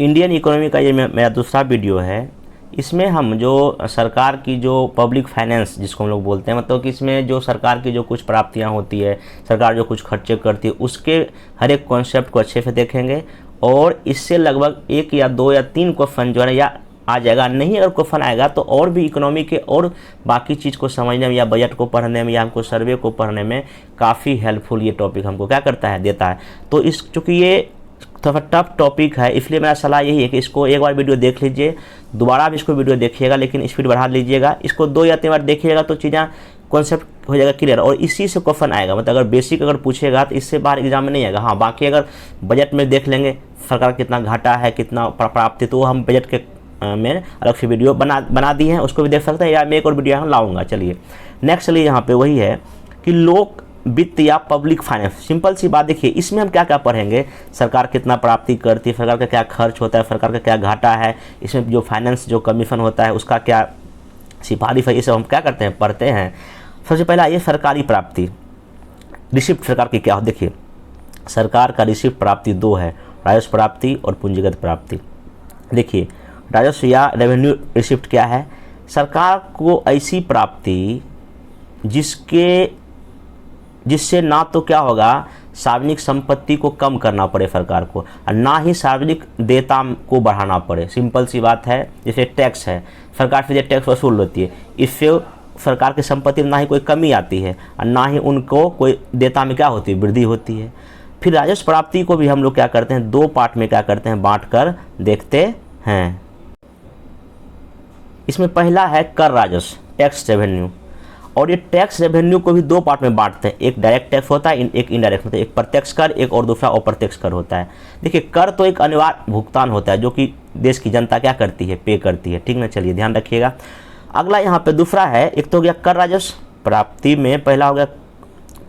Indian economy का ये मेरा दूसरा वीडियो है। इसमें हम जो सरकार की जो पब्लिक फाइनेंस जिसको हम लोग बोलते हैं, मतलब कि इसमें जो सरकार की जो कुछ प्राप्तियां होती है, सरकार जो कुछ खर्चे करती है, उसके हर एक कॉन्सेप्ट को अच्छे से देखेंगे। और इससे लगभग 1 या 2 या 3 क्वेश्चन जो है या आ जाएगा, नहीं अगर क्वेश्चन आएगा तो और भी इकोनॉमी के और बाकी चीज़ को समझने में या बजट को पढ़ने में या हमको सर्वे को पढ़ने में काफ़ी हेल्पफुल ये टॉपिक हमको क्या करता है, देता है। तो इस चूँकि ये थोड़ा टफ टॉपिक है, इसलिए मेरा सलाह यही है कि इसको एक बार वीडियो देख लीजिए, दोबारा भी इसको वीडियो देखिएगा, लेकिन स्पीड बढ़ा लीजिएगा। इसको 2 या 3 बार देखिएगा तो चीज़ें कॉन्सेप्ट हो जाएगा क्लियर, और इसी से क्वेश्चन आएगा। मतलब अगर बेसिक अगर पूछेगा तो इससे बाहर एग्जाम में नहीं आएगा। हाँ, बाकी अगर बजट में देख लेंगे सरकार कितना घाटा है, कितना प्राप्ति, तो हम बजट के में अलग से वीडियो बना दी है, उसको भी देख सकते हैं, या मैं एक और वीडियो यहाँ लाऊंगा। चलिए नेक्स्ट, चलिए यहाँ पे वही है कि लोक वित्त या पब्लिक फाइनेंस। सिंपल सी बात देखिए, इसमें हम क्या क्या पढ़ेंगे, सरकार कितना प्राप्ति करती है, सरकार का क्या खर्च होता है, सरकार का क्या घाटा है, इसमें जो फाइनेंस जो कमीशन होता है उसका क्या सिफारिश है, ये सब हम क्या करते हैं, पढ़ते हैं। सबसे पहला ये सरकारी प्राप्ति, रिसिप्ट सरकार की क्या हो। देखिए सरकार का रिसिप्ट प्राप्ति 2 है, राजस्व प्राप्ति और पूंजीगत प्राप्ति। देखिए राजस्व या रेवेन्यू रिसिप्ट क्या है, सरकार को ऐसी प्राप्ति जिससे ना तो क्या होगा, सार्वजनिक संपत्ति को कम करना पड़े सरकार को, और ना ही सार्वजनिक देयता को बढ़ाना पड़े। सिंपल सी बात है, जैसे टैक्स है, सरकार से टैक्स वसूल होती है, इससे सरकार की संपत्ति में ना ही कोई कमी आती है और ना ही उनको कोई देयता में क्या होती है, वृद्धि होती है। फिर राजस्व प्राप्ति को भी हम लोग क्या करते हैं, 2 पार्ट में क्या करते हैं, बांट कर देखते हैं। इसमें पहला है कर राजस्व, टैक्स रेवेन्यू, और ये टैक्स रेवेन्यू को भी 2 पार्ट में बांटते हैं। एक डायरेक्ट टैक्स होता है, एक इनडायरेक्ट होता है, एक प्रत्यक्ष कर, एक और दूसरा अप्रत्यक्ष कर होता है। देखिए कर तो एक अनिवार्य भुगतान होता है जो कि देश की जनता क्या करती है, पे करती है, ठीक ना। चलिए ध्यान रखिएगा। अगला यहाँ पे दूसरा है, एक तो हो गया कर राजस्व प्राप्ति में, पहला हो गया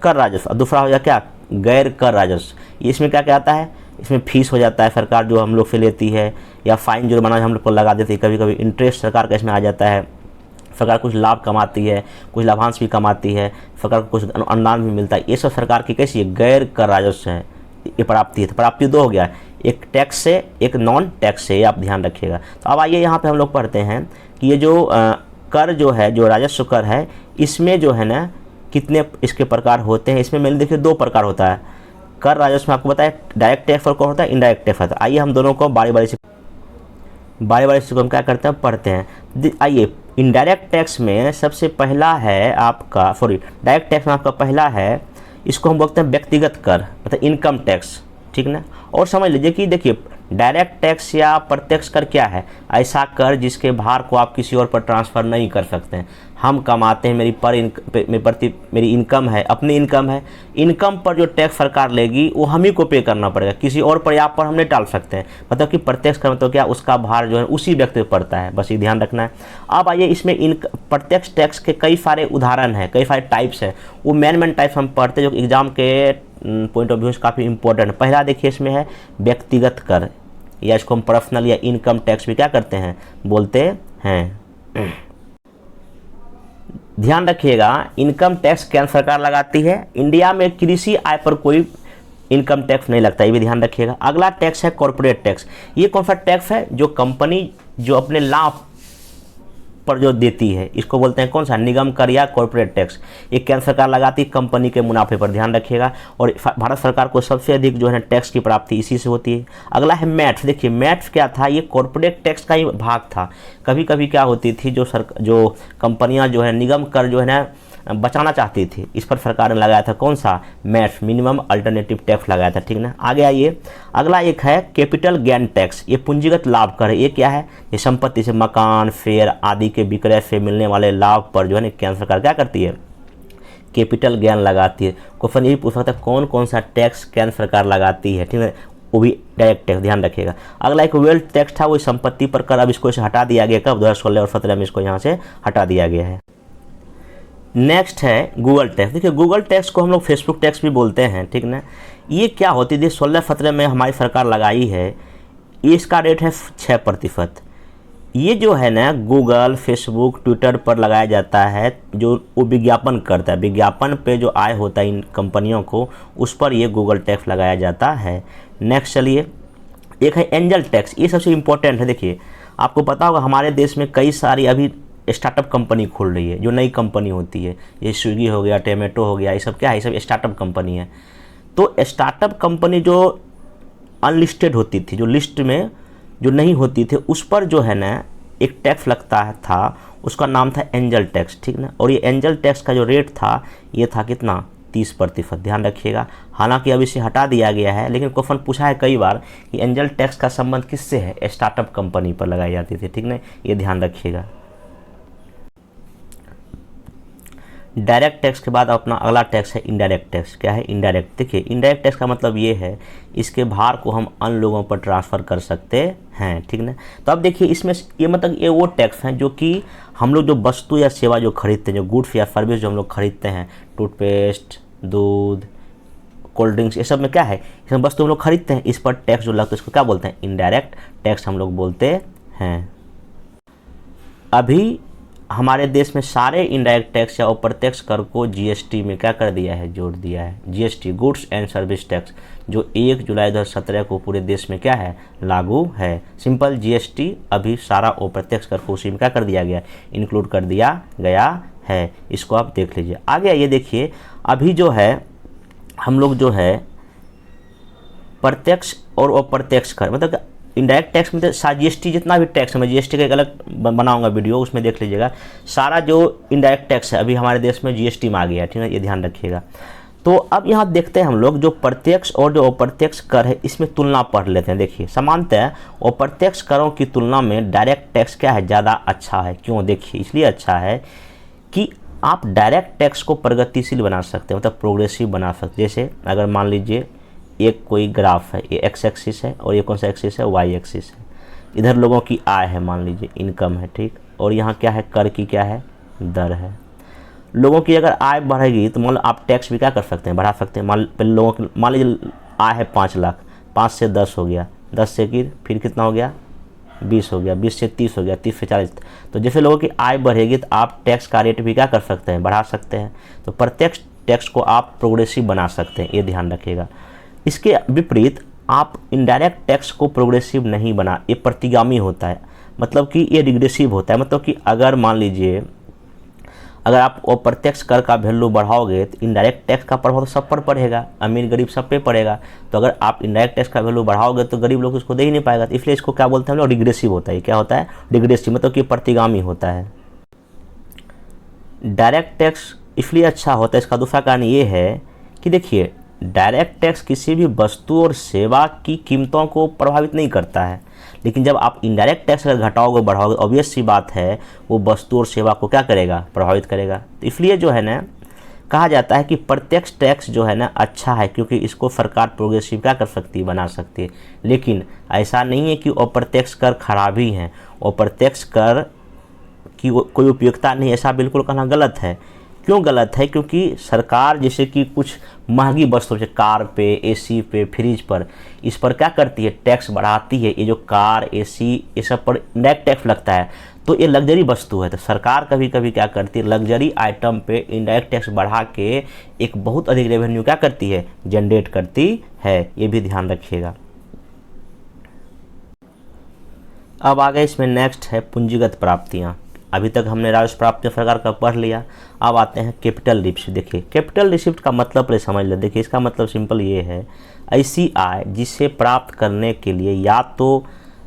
कर राजस्व और दूसरा हो गया क्या, गैर कर राजस्व। इसमें क्या क्या आता है, इसमें फीस हो जाता है सरकार जो हम लोग से लेती है, या फाइन जुर्माना हम लोग को लगा देती है, कभी कभी इंटरेस्ट सरकार का इसमें आ जाता है। सरकार कुछ लाभ कमाती है, कुछ लाभांश भी कमाती है, सरकार को कुछ अनुदान भी मिलता है। ये सब सरकार की कैसी है, गैर कर राजस्व है, ये प्राप्ति है। तो प्राप्ति 2 हो गया, एक टैक्स से, एक नॉन टैक्स से, ये आप ध्यान रखिएगा। तो अब आइए यहाँ पे हम लोग पढ़ते हैं कि ये जो कर जो है, जो राजस्व कर है, इसमें जो है ना कितने इसके प्रकार होते हैं। इसमें मैंने देखिए 2 प्रकार होता है कर राजस्व में, आपको बताया डायरेक्ट टैक्स और कौन होता है, इनडायरेक्ट टैक्स होता है। आइए हम दोनों को बारी बारी से हम क्या करते हैं, पढ़ते हैं। आइए इनडायरेक्ट टैक्स में सबसे पहला है आपका, डायरेक्ट टैक्स में आपका पहला है, इसको हम बोलते हैं व्यक्तिगत कर, मतलब इनकम टैक्स, ठीक ना। और समझ लीजिए कि देखिए डायरेक्ट टैक्स या प्रत्यक्ष कर क्या है, ऐसा कर जिसके भार को आप किसी और पर ट्रांसफ़र नहीं कर सकते हैं। हम कमाते हैं, मेरी इनकम है, अपनी इनकम है, इनकम पर जो टैक्स सरकार लेगी वो हम ही को पे करना पड़ेगा, किसी और पर या पर हम नहीं टाल सकते हैं। मतलब कि प्रत्यक्ष कर मतलब क्या, उसका भार जो है उसी व्यक्ति पर पड़ता है, बस ये ध्यान रखना है। अब आइए इसमें प्रत्यक्ष टैक्स के कई सारे उदाहरण हैं, कई सारे टाइप्स हैं, वो मेन टाइप्स हम पढ़ते हैं जो एग्जाम के पॉइंट ऑफ व्यू से काफ़ी इंपॉर्टेंट है। पहला देखिए इसमें है व्यक्तिगत कर, या इसको हम पर्सनल या इनकम टैक्स भी क्या करते हैं, बोलते हैं। ध्यान रखिएगा, इनकम टैक्स केंद्र सरकार लगाती है। इंडिया में कृषि आय पर कोई इनकम टैक्स नहीं लगता, ये भी ध्यान रखिएगा। अगला टैक्स है कॉर्पोरेट टैक्स। ये कौन सा टैक्स है, जो कंपनी जो अपने लाभ पर जो देती है, इसको बोलते हैं कौन सा, निगम कर या कॉर्पोरेट टैक्स। ये केंद्र सरकार लगाती है कंपनी के मुनाफे पर, ध्यान रखिएगा। और भारत सरकार को सबसे अधिक जो है टैक्स की प्राप्ति इसी से होती है। अगला है मैट। देखिए मैट क्या था, ये कॉर्पोरेट टैक्स का ही भाग था। कभी कभी क्या होती थी, जो कंपनियां जो है निगम कर जो है ना बचाना चाहती थी, इस पर सरकार ने लगाया था कौन सा, मैट, मिनिमम अल्टरनेटिव टैक्स लगाया था, ठीक ना। आगे आइए, अगला एक है कैपिटल गेन टैक्स। ये पूंजीगत लाभ कर है। ये क्या है, ये संपत्ति से मकान, शेयर आदि के विक्रय से मिलने वाले लाभ पर जो है ना केंद्र सरकार क्या करती है, कैपिटल गेन लगाती है। क्वेश्चन ये पूछ सकता है कौन कौन सा टैक्स केंद्र सरकार लगाती है, ठीक है, वो भी डायरेक्ट टैक्स, ध्यान रखिएगा। अगला एक वेल्थ टैक्स था, वो संपत्ति पर कर, अब इसको हटा दिया गया, कब 2016 और 2017 में इसको यहाँ से हटा दिया गया है। नेक्स्ट है गूगल टैक्स। देखिए गूगल टैक्स को हम लोग फेसबुक टैक्स भी बोलते हैं, ठीक ना। ये क्या होती है, 16-17 में हमारी सरकार लगाई है, इसका रेट है 6%। ये जो है ना गूगल, फेसबुक, ट्विटर पर लगाया जाता है, जो वो विज्ञापन करता है, विज्ञापन पे जो आय होता है इन कंपनियों को, उस पर ये गूगल टैक्स लगाया जाता है। नेक्स्ट चलिए, एक है एंजल टैक्स, ये सबसे इम्पोर्टेंट है। देखिए आपको पता होगा हमारे देश में कई सारी अभी स्टार्टअप कंपनी खुल रही है, जो नई कंपनी होती है, ये स्विगी हो गया, टेमेटो हो गया, ये सब क्या है, ये सब स्टार्टअप कंपनी है। तो स्टार्टअप कंपनी जो अनलिस्टेड होती थी, जो लिस्ट में जो नहीं होती थी, उस पर जो है ना एक टैक्स लगता है था, उसका नाम था एंजल टैक्स, ठीक ना। और ये एंजल टैक्स का जो रेट था ये था कितना, 30%, ध्यान रखिएगा। हालांकि अब इसे हटा दिया गया है, लेकिन क्वेश्चन पूछा है कई बार कि एंजल टैक्स का संबंध किससे है, स्टार्टअप कंपनी पर लगाई जाती थी, ठीक ना, ये ध्यान रखिएगा। डायरेक्ट टैक्स के बाद अपना अगला टैक्स है इनडायरेक्ट टैक्स। क्या है इनडायरेक्ट? देखिए इनडायरेक्ट टैक्स का मतलब ये है इसके भार को हम अन्य लोगों पर ट्रांसफ़र कर सकते हैं, ठीक ना। तो अब देखिए इसमें ये मतलब ये वो टैक्स हैं जो कि हम लोग जो वस्तु या सेवा जो खरीदते हैं, जो गुड्स या सर्विस जो हम लोग खरीदते हैं, टूथपेस्ट, दूध, कोल्ड ड्रिंक्स, ये सब में क्या है, इसमें वस्तु हम लोग खरीदते हैं, इस पर टैक्स जो लगता है इसको क्या बोलते हैं, इनडायरेक्ट टैक्स हम लोग बोलते हैं। अभी हमारे देश में सारे इनडायरेक्ट टैक्स या अप्रत्यक्ष कर को जीएसटी में क्या कर दिया है, जोड़ दिया है। GST, goods and service tax, जो 1 जुलाई 2017 को पूरे देश में क्या है, लागू है। सिंपल जीएसटी अभी सारा अप्रत्यक्ष कर को उसी में क्या कर दिया गया, इंक्लूड कर दिया गया है। इसको आप देख लीजिए। आगे ये देखिए अभी जो है हम लोग जो है प्रत्यक्ष और अप्रत्यक्ष कर, मतलब इनडायरेक्ट टैक्स में तो जीएसटी जितना भी टैक्स है, मैं जीएसटी का एक अलग बनाऊंगा वीडियो, उसमें देख लीजिएगा। सारा जो इनडायरेक्ट टैक्स है अभी हमारे देश में जीएसटी में आ गया है, ठीक है, ये ध्यान रखिएगा। तो अब यहाँ देखते हैं हम लोग जो प्रत्यक्ष और जो अप्रत्यक्ष कर है इसमें तुलना पढ़ लेते हैं। देखिए सामान्यतः अप्रत्यक्ष करों की तुलना में डायरेक्ट टैक्स क्या है, ज़्यादा अच्छा है। क्यों? देखिए इसलिए अच्छा है कि आप डायरेक्ट टैक्स को प्रगतिशील बना सकते हैं, मतलब प्रोग्रेसिव बना सकते हैं। जैसे अगर मान लीजिए एक कोई ग्राफ है, ये एक्स एक्सिस है और ये कौन सा एक्सिस है, वाई एक्सिस है। इधर लोगों की आय है, मान लीजिए इनकम है, ठीक, और यहाँ क्या है, कर की क्या है, दर है। लोगों की अगर आय बढ़ेगी तो मान लो आप टैक्स भी क्या कर सकते हैं, बढ़ा सकते हैं। मान लीजिए आय है 5 लाख, 5 से 10 हो गया, 10 से फिर कितना हो गया, 20 हो गया, 20 से 30 हो गया, 30 से 40। तो जैसे लोगों की आय बढ़ेगी तो आप टैक्स का रेट भी क्या कर सकते हैं, बढ़ा सकते हैं। तो प्रत्यक्ष टैक्स को आप प्रोग्रेसिव बना सकते हैं, ये ध्यान रखिएगा। इसके विपरीत आप इनडायरेक्ट टैक्स को प्रोग्रेसिव नहीं बना, ये प्रतिगामी होता है, मतलब कि ये रिग्रेसिव होता है। मतलब कि अगर मान लीजिए अगर आप अप्रत्यक्ष कर का वैल्यू बढ़ाओगे तो इनडायरेक्ट टैक्स का प्रभाव तो सब पर पड़ेगा, अमीर गरीब सब पे पड़ेगा। तो अगर आप इनडायरेक्ट टैक्स का वैल्यू बढ़ाओगे तो गरीब लोग उसको दे ही नहीं पाएगा। तो इसलिए इसको क्या बोलते हैं हम लोग, रिग्रेसिव होता है। क्या होता है, रिग्रेसिव, मतलब कि प्रतिगामी होता है। डायरेक्ट टैक्स इसलिए अच्छा होता है, इसका दूसरा कारण ये है कि देखिए डायरेक्ट टैक्स किसी भी वस्तु और सेवा की कीमतों को प्रभावित नहीं करता है, लेकिन जब आप इनडायरेक्ट टैक्स अगर घटाओगे बढ़ाओगे, ऑब्वियस सी बात है वो वस्तु और सेवा को क्या करेगा, प्रभावित करेगा। तो इसलिए जो है ना कहा जाता है कि प्रत्यक्ष टैक्स जो है ना अच्छा है, क्योंकि इसको सरकार प्रोग्रेसिव क्या कर सकती है, बना सकती है। लेकिन ऐसा नहीं है कि अप्रत्यक्ष कर खराब ही हैं, अप्रत्यक्ष कर की कोई उपयोगिता नहीं, ऐसा बिल्कुल कहना गलत है। क्यों गलत है? क्योंकि सरकार जैसे कि कुछ महंगी वस्तु जैसे कार पे, एसी पे, फ्रिज पर, इस पर क्या करती है, टैक्स बढ़ाती है। ये जो कार, एसी, ये सब पर इंडायरेक्ट टैक्स लगता है। तो ये लग्जरी वस्तु है, तो सरकार कभी कभी क्या करती है, लग्जरी आइटम पे इंडायरेक्ट टैक्स बढ़ा के एक बहुत अधिक रेवेन्यू क्या करती है, जनरेट करती है। ये भी ध्यान रखिएगा। अब आगे इसमें नेक्स्ट है पूंजीगत प्राप्तियाँ। अभी तक हमने राजस्व प्राप्तियाँ सरकार का पढ़ लिया। अब आते हैं कैपिटल रिसिप्ट। देखिए कैपिटल रिसिप्ट का मतलब पहले समझ लें। देखिए इसका मतलब सिंपल ये है, ऐसी आय जिसे प्राप्त करने के लिए या तो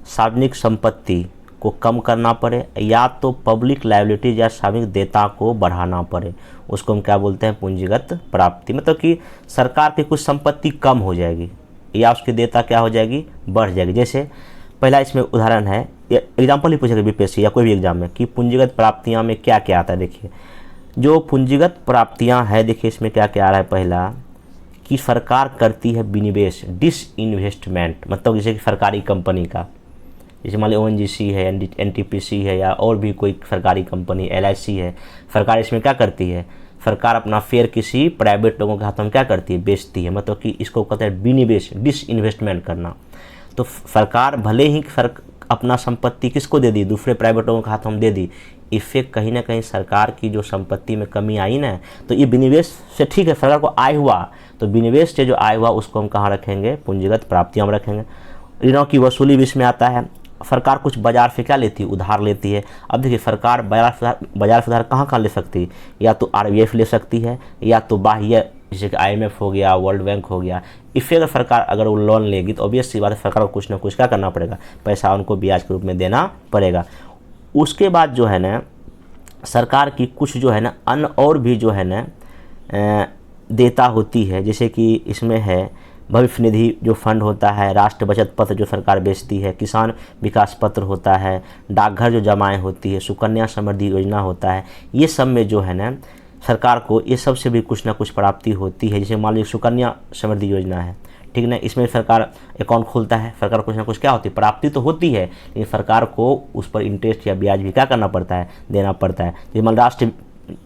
सार्वजनिक संपत्ति को कम करना पड़े या तो पब्लिक लायबिलिटीज या सार्वजनिक देयता को बढ़ाना पड़े, उसको हम क्या बोलते हैं, पूंजीगत प्राप्ति। मतलब कि सरकार की कुछ संपत्ति कम हो जाएगी या उसकी देयता क्या हो जाएगी, बढ़ जाएगी। जैसे पहला इसमें उदाहरण है, एग्जाम्पल ही पूछेगा बीपीएससी या कोई भी एग्जाम में कि पूंजीगत प्राप्तियां में क्या क्या आता है। देखिए जो पूंजीगत प्राप्तियां है, देखिए इसमें क्या क्या आ रहा है। पहला कि सरकार करती है विनिवेश, डिसइन्वेस्टमेंट, मतलब जैसे कि सरकारी कंपनी का, जैसे मान ली ओएनजीसी है, एनटीपीसी है या और भी कोई सरकारी कंपनी, एलआईसी है, सरकार इसमें क्या करती है, सरकार अपना फेयर किसी प्राइवेट लोगों के हाथों में क्या करती है, बेचती है। मतलब कि इसको कहते हैं विनिवेश, डिसइन्वेस्टमेंट करना। तो सरकार भले ही अपना संपत्ति किसको दे दी, दूसरे प्राइवेट लोगों के हाथों में दे दी, इससे कहीं ना कहीं सरकार की जो संपत्ति में कमी आई ना, तो ये विनिवेश से ठीक है, सरकार को आय हुआ, तो विनिवेश से जो आय हुआ उसको हम कहाँ रखेंगे, पूंजीगत प्राप्तियाँ में रखेंगे। ऋणों की वसूली भी इसमें आता है। सरकार कुछ बाजार से क्या लेती है, उधार लेती है। अब देखिए सरकार बाजार से उधार कहाँ कहाँ ले सकती है, या तो RBI ले सकती है, या तो बाह्य जैसे कि IMF हो गया, वर्ल्ड बैंक हो गया। इससे अगर सरकार अगर वो लोन लेगी तो ऑब्वियस सी बात है सरकार को कुछ ना कुछ क्या करना पड़ेगा, पैसा उनको ब्याज के रूप में देना पड़ेगा। उसके बाद जो है ना सरकार की कुछ जो है ना अन्य और भी जो है ना देता होती है, जैसे कि इसमें है भविष्य निधि जो फंड होता है, राष्ट्र बचत पत्र जो सरकार बेचती है, किसान विकास पत्र होता है, डाकघर जो जमाएँ होती है, सुकन्या समृद्धि योजना होता है। ये सब में जो है ना सरकार को ये सब से भी कुछ ना कुछ प्राप्ति होती है। जैसे मान लीजिए सुकन्या समृद्धि योजना है, ठीक ना, इसमें सरकार अकाउंट खोलता है, सरकार कुछ ना कुछ क्या होती है, प्राप्ति तो होती है, लेकिन सरकार को उस पर इंटरेस्ट या ब्याज भी क्या करना पड़ता है, देना पड़ता है। जैसे मान राष्ट्र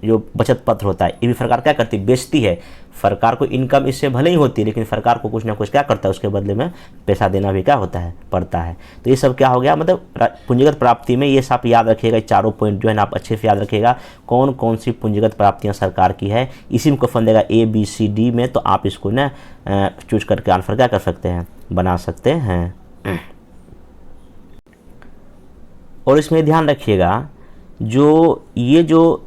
जो बचत पत्र होता है ये भी सरकार क्या करती है, बेचती है। सरकार को इनकम इससे भले ही होती है, लेकिन सरकार को कुछ ना कुछ क्या करता है, उसके बदले में पैसा देना भी क्या होता है, पड़ता है। तो ये सब क्या हो गया, मतलब पूंजीगत प्राप्ति में ये सब याद रखिएगा, चारों पॉइंट जो है ना आप अच्छे से याद रखिएगा, कौन कौन सी पूंजीगत प्राप्तियाँ सरकार की है। इसी में क्वेश्चन देगा ABCD में, तो आप इसको ना चूज करके आंसर क्या कर सकते हैं, बना सकते हैं। और इसमें ध्यान रखिएगा जो ये जो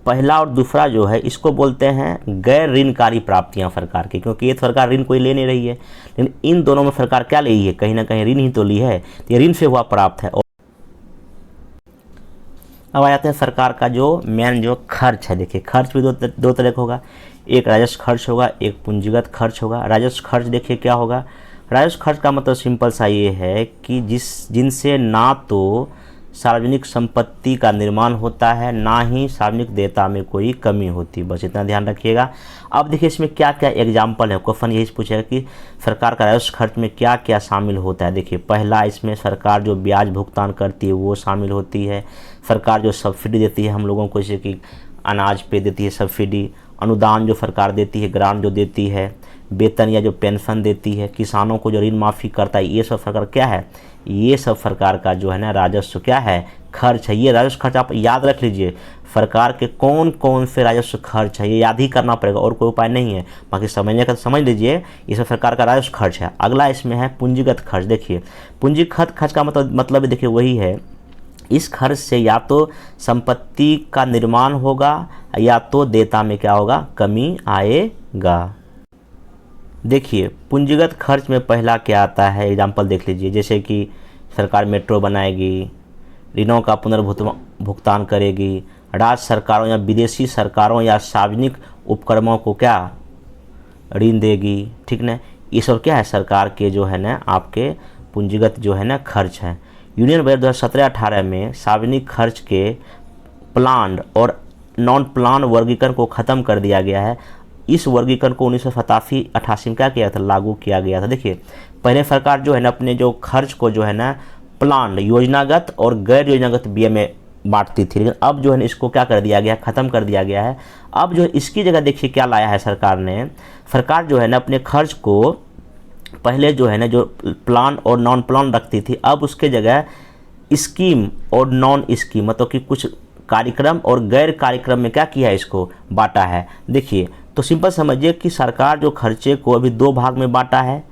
पहला और दूसरा जो है इसको बोलते हैं गैर ऋणकारी प्राप्तियां सरकार की, क्योंकि ये सरकार ऋण कोई ले नहीं रही है, लेकिन इन दोनों में सरकार क्या ले रही है, कहीं ना कहीं ऋण ही तो ली है, तो ये ऋण से हुआ प्राप्त है। और अब आ जाते हैं सरकार का जो मेन जो खर्च है। देखिए खर्च भी दो तरह का होगा, एक राजस्व खर्च होगा, एक पूंजीगत खर्च होगा। राजस्व खर्च देखिए क्या होगा, राजस्व खर्च का मतलब सिंपल सा ये है कि जिनसे ना तो सार्वजनिक संपत्ति का निर्माण होता है, ना ही सार्वजनिक देयता में कोई कमी होती, बस इतना ध्यान रखिएगा। अब देखिए इसमें क्या क्या एग्जाम्पल है, क्वेश्चन यही पूछेगा कि सरकार का राजस्व खर्च में क्या क्या शामिल होता है। देखिए पहला इसमें सरकार जो ब्याज भुगतान करती है वो शामिल होती है, सरकार जो सब्सिडी देती है हम लोगों को, जैसे कि अनाज पे देती है सब्सिडी, अनुदान जो सरकार देती है, ग्रांट जो देती है, वेतन या जो पेंशन देती है, किसानों को जो ऋण माफ़ी करता है, ये सब सरकार क्या है, ये सब सरकार का जो है ना राजस्व क्या है, खर्च है। ये राजस्व खर्च आप याद रख लीजिए, सरकार के कौन कौन से राजस्व खर्च है ये याद ही करना पड़ेगा, और कोई उपाय नहीं है। बाकी समझने का तो समझ लीजिए, ये सब सरकार का राजस्व खर्च है। अगला इसमें है पूंजीगत खर्च। देखिए पूंजीगत खर्च का मतलब देखिए वही है, इस खर्च से या तो संपत्ति का निर्माण होगा या तो देयता में क्या होगा, कमी आएगा। देखिए पूंजीगत खर्च में पहला क्या आता है, एग्जाम्पल देख लीजिए, जैसे कि सरकार मेट्रो बनाएगी, ऋणों का पुनर्भुगतान करेगी, राज्य सरकारों या विदेशी सरकारों या सार्वजनिक उपक्रमों को क्या ऋण देगी, ठीक ना। ये सब क्या है, सरकार के जो है ना आपके पूंजीगत जो है ना खर्च है। यूनियन बजट 2017-18 में सार्वजनिक खर्च के प्लान्ड और नॉन प्लान वर्गीकरण को ख़त्म कर दिया गया है। इस वर्गीकरण को 1987-88 में क्या किया था, लागू किया गया था। देखिए पहले सरकार जो है ना अपने जो खर्च को जो है ना प्लान योजनागत और गैर योजनागत व्यय में बांटती थी, लेकिन अब जो है ना इसको क्या कर दिया गया, ख़त्म कर दिया गया है। अब जो इसकी जगह देखिए क्या लाया है सरकार ने, सरकार जो है ना अपने खर्च को पहले जो है ना जो प्लान और नॉन प्लान रखती थी, अब उसके जगह स्कीम और नॉन स्कीम, मतलब कि कुछ कार्यक्रम और गैर कार्यक्रम में क्या किया है, इसको बांटा है। देखिए तो सिंपल समझिए कि सरकार जो खर्चे को अभी दो भाग में बांटा है,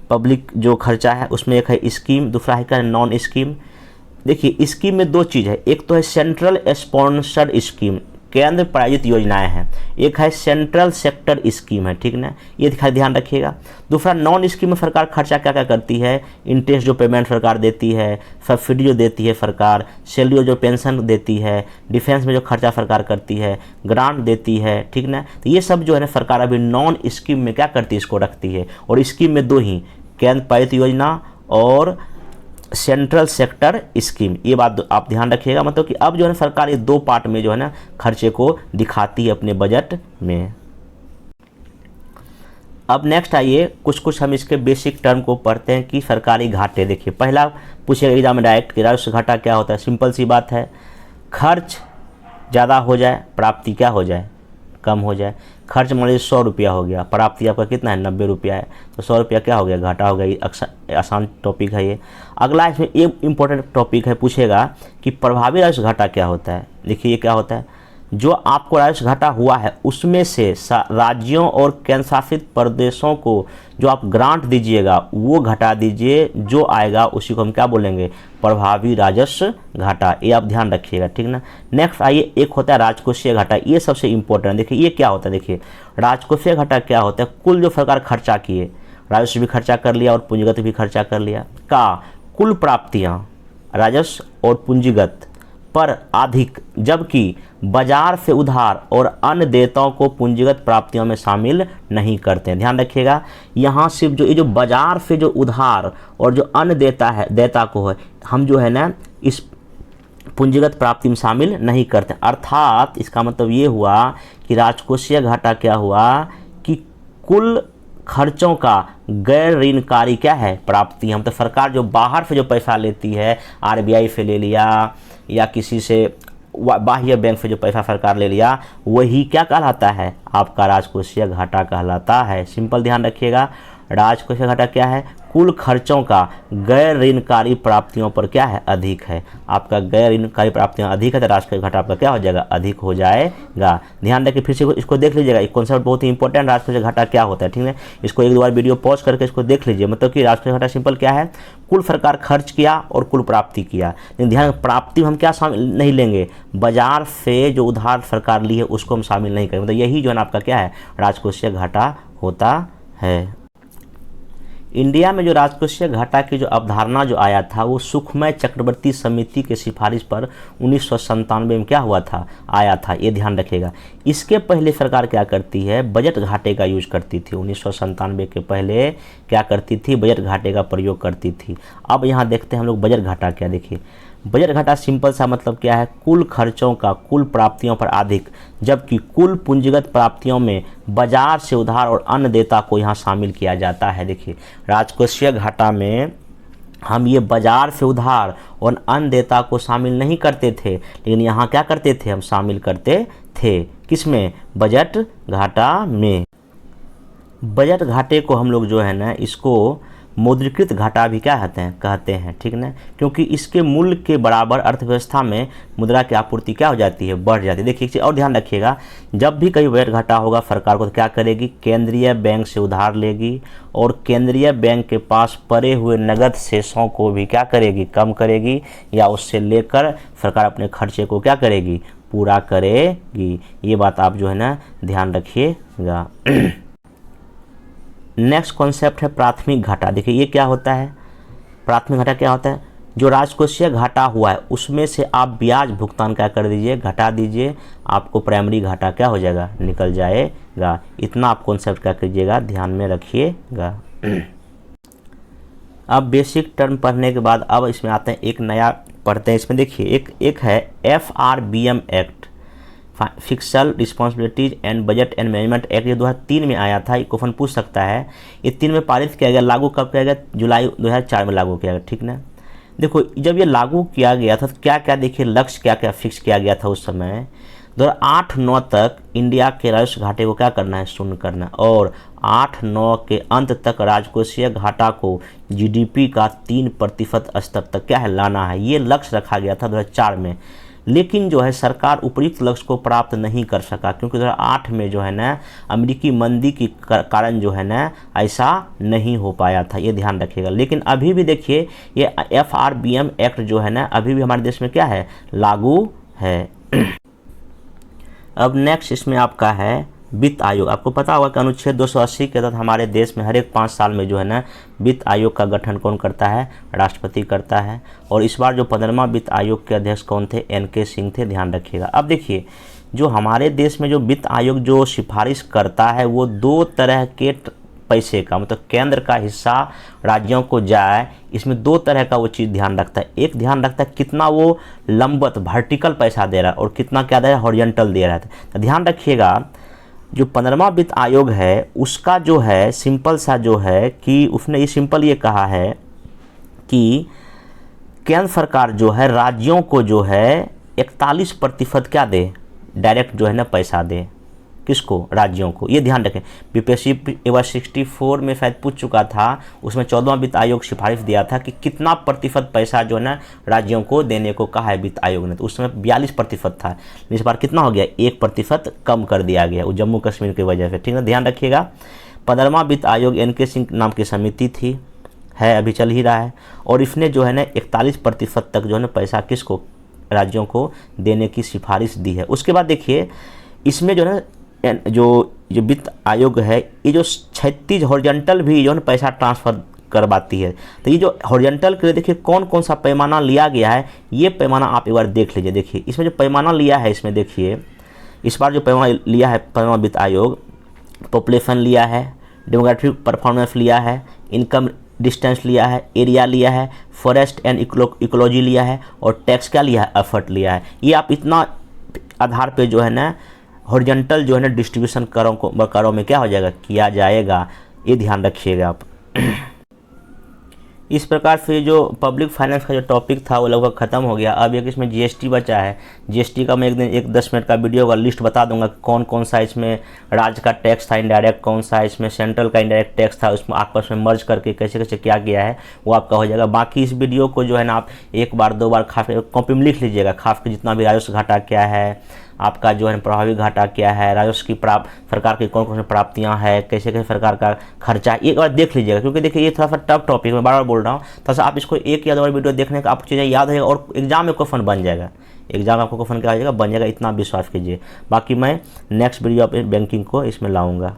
पब्लिक जो खर्चा है उसमें एक है स्कीम, दूसरा है क्या, नॉन स्कीम। देखिए स्कीम में दो चीज़ है, एक तो है सेंट्रल स्पॉन्सर्ड स्कीम, केंद्र प्रायोजित योजनाएं हैं, एक है सेंट्रल सेक्टर स्कीम है, ठीक ना, ये ध्यान रखिएगा। दूसरा नॉन स्कीम में सरकार खर्चा क्या क्या करती है, इंटरेस्ट जो पेमेंट सरकार देती है, सब्सिडी जो देती है सरकार, सैलरी जो पेंशन देती है, डिफेंस में जो खर्चा सरकार करती है, ग्रांट देती है, ठीक ना। तो ये सब जो है ना सरकार अभी नॉन स्कीम में क्या करती है, इसको रखती है। और स्कीम में दो ही, केंद्र प्रायोजित योजना और सेंट्रल सेक्टर स्कीम, ये बात आप ध्यान रखिएगा। मतलब कि अब जो है सरकार ये दो पार्ट में जो है ना खर्चे को दिखाती है अपने बजट में। अब नेक्स्ट आइए कुछ हम इसके बेसिक टर्म को पढ़ते हैं कि सरकारी घाटे। देखिए पहला पूछेगा एग्जाम में डायरेक्ट कि राजस्व घाटा क्या होता है। सिंपल सी बात है, खर्च ज़्यादा हो जाए प्राप्ति क्या हो जाए, कम हो जाए। खर्च मान लीजिए 100 रुपया हो गया, प्राप्ति आपका कितना है 90 रुपया है, तो 100 रुपया क्या हो गया, घाटा हो गया। ये आसान टॉपिक है ये। अगला इसमें एक इम्पोर्टेंट टॉपिक है, पूछेगा कि प्रभावी राजस्व घाटा क्या होता है। देखिए ये क्या होता है, जो आपको राजस्व घाटा हुआ है उसमें से राज्यों और केंद्र शासित प्रदेशों को जो आप ग्रांट दीजिएगा वो घटा दीजिए, जो आएगा उसी को हम क्या बोलेंगे, प्रभावी राजस्व घाटा। ये आप ध्यान रखिएगा, ठीक ना। नेक्स्ट आइए, एक होता है राजकोषीय घाटा, ये सबसे इंपॉर्टेंट है। देखिए ये क्या होता है, देखिए राजकोषीय घाटा क्या होता है, कुल जो सरकार खर्चा किए, राजस्व भी खर्चा कर लिया और पूंजीगत भी खर्चा कर लिया का कुल प्राप्तियां राजस्व और पूंजीगत पर अधिक, जबकि बाजार से उधार और अन्य देयताओं को पूंजीगत प्राप्तियों में शामिल नहीं करते हैं। ध्यान रखिएगा, यहाँ सिर्फ जो ये जो बाजार से जो उधार और जो अन्य देयता को है, हम जो है ना इस पूंजीगत प्राप्ति में शामिल नहीं करते। अर्थात इसका मतलब ये हुआ कि राजकोषीय घाटा क्या हुआ कि कुल खर्चों का गैर ऋणकारी क्या है, प्राप्ति। हम तो सरकार जो बाहर से जो पैसा लेती है, आरबीआई से ले लिया या किसी से बाह्य बैंक से जो पैसा सरकार ले लिया, वही क्या कहलाता है, आपका राजकोषीय घाटा कहलाता है। सिंपल ध्यान रखिएगा, राजकोषीय घाटा क्या है, कुल खर्चों का गैर ऋणकारी प्राप्तियों पर क्या है, अधिक है। आपका गैर ऋणकारी प्राप्तियां अधिक है तो राजकोषीय घाटा आपका क्या हो जाएगा, अधिक हो जाएगा। ध्यान रखिए, फिर से इसको देख लीजिएगा, एक कॉन्सेप्ट बहुत ही इंपॉर्टेंट, राजकोषीय घाटा क्या होता है, ठीक है। इसको एक दो बार वीडियो पॉज करके इसको देख लीजिए। मतलब कि राजकोषीय घाटा सिंपल क्या है, कुल सरकार खर्च किया और कुल प्राप्ति किया। लेकिन ध्यान, प्राप्ति हम क्या शामिल नहीं लेंगे, बाजार से जो उधार सरकार ली है उसको हम शामिल नहीं करेंगे। मतलब यही जो है आपका क्या है, राजकोषीय घाटा होता है। इंडिया में जो राजकोषीय घाटा की जो अवधारणा जो आया था वो सुखमय चक्रवर्ती समिति के सिफारिश पर 1997 में क्या हुआ था, आया था। ये ध्यान रखिएगा। इसके पहले सरकार क्या करती है, बजट घाटे का यूज करती थी। 1997 के पहले क्या करती थी, बजट घाटे का प्रयोग करती थी। अब यहाँ देखते हैं हम लोग बजट घाटा क्या। देखिए बजट घाटा सिंपल सा मतलब क्या है, कुल खर्चों का कुल प्राप्तियों पर अधिक, जबकि कुल पूंजीगत प्राप्तियों में बाजार से उधार और अन्य देयता को यहाँ शामिल किया जाता है। देखिए राजकोषीय घाटा में हम ये बाजार से उधार और अन्य देयता को शामिल नहीं करते थे, लेकिन यहाँ क्या करते थे, हम शामिल करते थे। किसमें, बजट घाटा में। बजट घाटे को हम लोग जो है ना इसको मौद्रीकृत घाटा भी क्या कहते हैं, ठीक ना, क्योंकि इसके मूल्य के बराबर अर्थव्यवस्था में मुद्रा की आपूर्ति क्या हो जाती है, बढ़ जाती है। देखिए एक चीज़ और ध्यान रखिएगा, जब भी कहीं बजट घाटा होगा सरकार को तो क्या करेगी, केंद्रीय बैंक से उधार लेगी और केंद्रीय बैंक के पास पड़े हुए नगद शेषों को भी क्या करेगी, कम करेगी, या उससे लेकर सरकार अपने खर्चे को क्या करेगी, पूरा करेगी। ये बात आप जो है ना ध्यान रखिएगा। नेक्स्ट कॉन्सेप्ट है प्राथमिक घाटा। देखिए ये क्या होता है, प्राथमिक घाटा क्या होता है, जो राजकोषीय घाटा हुआ है उसमें से आप ब्याज भुगतान क्या कर दीजिए, घटा दीजिए, आपको प्राइमरी घाटा क्या हो जाएगा, निकल जाएगा। इतना आप कॉन्सेप्ट क्या कीजिएगा, ध्यान में रखिएगा। अब बेसिक टर्म पढ़ने के बाद अब इसमें आते हैं, एक नया पढ़ते हैं। इसमें देखिए एक है FRBM act, pixel responsibilities and budget and management act. ये 2003 में आया था। ये क्वेश्चन पूछ सकता है। ये 3 में पारित किया गया, लागू कब किया गया, जुलाई 2004 में लागू किया गया, ठीक ना। देखो जब ये लागू किया गया था तो क्या क्या, देखिए लक्ष्य क्या क्या फिक्स किया गया था उस समय। 2008-9 तक इंडिया के राजस्व घाटे को क्या करना है, शून्य करना है, और 8-9 के अंत तक राजकोषीय घाटा को GDP का 3% स्तर तक क्या है, लाना है। ये लक्ष्य रखा गया था 2004 में। लेकिन जो है सरकार उपयुक्त लक्ष्य को प्राप्त नहीं कर सका, क्योंकि 2008 में जो है ना अमेरिकी मंदी के कारण जो है ना ऐसा नहीं हो पाया था। ये ध्यान रखिएगा। लेकिन अभी भी देखिए ये FRBM एक्ट जो है ना अभी भी हमारे देश में क्या है, लागू है। अब नेक्स्ट इसमें आपका है वित्त आयोग। आपको पता होगा कि अनुच्छेद 280 के तहत हमारे देश में हर एक 5 साल में जो है ना वित्त आयोग का गठन कौन करता है, राष्ट्रपति करता है। और इस बार जो 15वां वित्त आयोग के अध्यक्ष कौन थे, NK सिंह थे। ध्यान रखिएगा। अब देखिए जो हमारे देश में जो वित्त आयोग जो सिफारिश करता है वो 2 तरह के पैसे का, मतलब केंद्र का हिस्सा राज्यों को जाए, इसमें 2 तरह का वो चीज़ ध्यान रखता है। एक ध्यान रखता है कितना वो लंबवत वर्टिकल पैसा दे रहा है और कितना क्या दे रहा है, हॉरिजॉन्टल दे रहा है। तो ध्यान रखिएगा जो 15वां वित्त आयोग है उसका जो है सिंपल सा जो है कि उसने ये सिंपल ये कहा है कि केंद्र सरकार जो है राज्यों को जो है 41% क्या दे, डायरेक्ट जो है ना पैसा दे, किसको? राज्यों को। ये ध्यान रखें, बीपीएससी एक बार 64 में शायद पूछ चुका था, उसमें 14वां वित्त आयोग सिफारिश दिया था कि कितना प्रतिशत पैसा जो है ना राज्यों को देने को कहा है वित्त आयोग ने, तो उस समय 42% था। इस बार कितना हो गया? 1% कम कर दिया गया, वो जम्मू कश्मीर की वजह से, ठीक है, ध्यान रखिएगा। 15वां वित्त आयोग एन के सिंह नाम की समिति थी, है अभी चल ही रहा है, और इसने जो है ना 41% तक जो है ना पैसा किसको? राज्यों को देने की सिफारिश दी है। उसके बाद देखिए इसमें जो है ना जो वित्त आयोग है, ये जो 36 हॉरिजॉन्टल भी जो है ना पैसा ट्रांसफ़र करवाती है। तो ये जो हॉरिजॉन्टल के लिए देखिए कौन कौन सा पैमाना लिया गया है, ये पैमाना आप एक बार देख लीजिए। देखिए इसमें जो पैमाना लिया है, इसमें देखिए इस बार जो पैमाना लिया है 15वां वित्त आयोग, पॉपुलेशन लिया है, डेमोग्राफिक परफॉर्मेंस लिया है, इनकम डिस्टेंस लिया है, एरिया लिया है, फॉरेस्ट एंड इकोलॉजी लिया है, और टैक्स क्या लिया है? एफर्ट लिया है। ये आप इतना आधार पे जो है ना हॉरिजॉन्टल जो है ना डिस्ट्रीब्यूशन करों में क्या हो जाएगा? किया जाएगा। ये ध्यान रखिएगा आप। इस प्रकार से जो पब्लिक फाइनेंस का जो टॉपिक था वो लगभग ख़त्म हो गया। अब एक इसमें जीएसटी बचा है। जीएसटी का मैं एक 10 मिनट का वीडियो का लिस्ट बता दूंगा, कौन कौन सा इसमें राज्य का टैक्स था इनडायरेक्ट, कौन सा इसमें सेंट्रल का इनडायरेक्ट टैक्स था, उसमें आपस में मर्ज करके कैसे कैसे क्या किया है वो आपका हो जाएगा। बाकी इस वीडियो को जो है ना आप एक बार 2 बार खास कॉपी में लिख लीजिएगा, खास कर जितना भी राजस्व घाटा क्या है, आपका जो है प्रभावी घाटा क्या है, राजस्व की सरकार की कौन कौन सी प्राप्तियां हैं, कैसे कैसे सरकार का खर्चा, एक बार देख लीजिएगा। क्योंकि देखिए ये थोड़ा सा टफ टॉपिक मैं बार बार बोल रहा हूँ, थोड़ा सा आप इसको एक या 2 बार वीडियो देखने का आपको चीज़ें याद रहेगा और एग्जाम में क्वेश्चन बन जाएगा। एग्जाम आपको क्वेश्चन क्या आ जाएगा? बन जाएगा, इतना विश्वास कीजिए। बाकी मैं नेक्स्ट वीडियो अपने बैंकिंग को इसमें लाऊंगा।